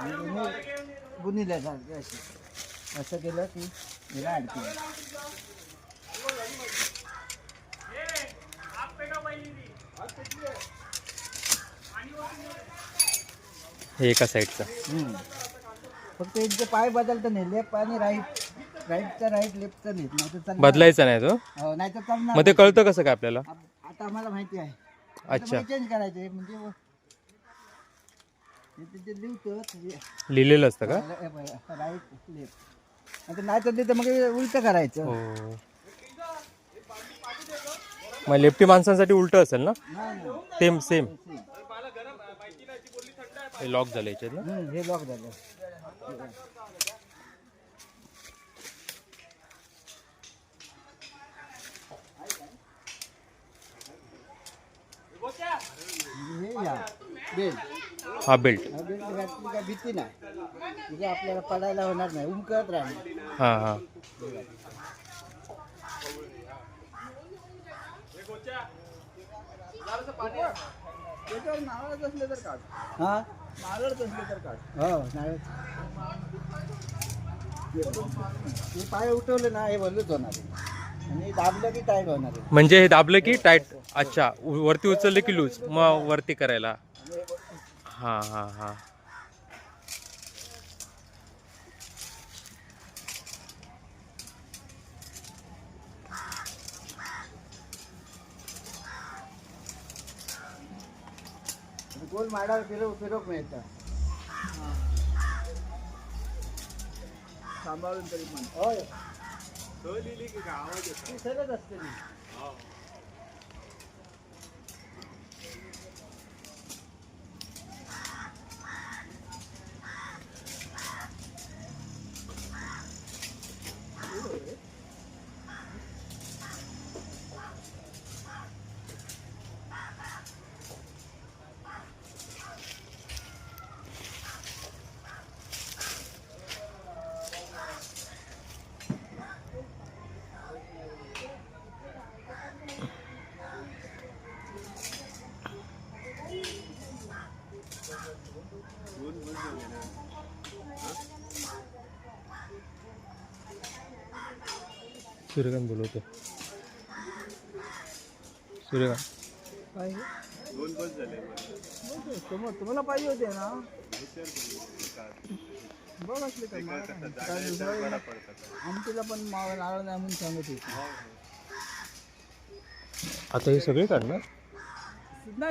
गुन्हेला सारखे असे असं केलं की हिला अडकली. हे एका साईडचा. फक्त यांचे पाय बदलतं नाही, लेफ्ट आणि राईटचा राईट लेफ्टचा लेफ्ट, नाही तर बदलायचा नाही तो. नाही तर चालणार. मग ते कळतं कसं काय आपल्याला? आता आम्हाला माहिती आहे. अच्छा, चेंज करायचे म्हणजे ते लिहिलेलं असतं का? राईट लेफ्ट, आता नाही तर तिथे मग उलट करायचं. हो, मग लेफ्टी माणसांसाठी उलट असेल ना? Same same. हे लॉक झालं याच्यात ना? हे लॉक झालं. हा बेल्ट. काय भीती नाही, म्हणजे आपल्याला पडायला होणार नाही, उमकत राहणार. हा हा. त्याच्यावर नारळच असले तर काढ. हा, नारळच असले तर काढ. हो, नारळ. हे पाय उठवले ना, हे भरलंच होणार आहे आणि दाबलं की टाईट होणार आहे. म्हणजे हे दाबलं की टाईट. अच्छा, वरती उचललं की लूज, मग वरती करायला. हा हा हा. गोल माडावर फिरव मिळतं. सांभाळून तरी पण होय लिहिली की आवाज येतो, सरच असते ती. सूर्यकांत बोलवतो. सूर्यकांत दोन बस झाले. तुम्हाला पाहिजे होते ना, बघ असले तर आमटीला पण नारळ नाही म्हणून सांगत होते. आता हे सगळे काढणार नाही.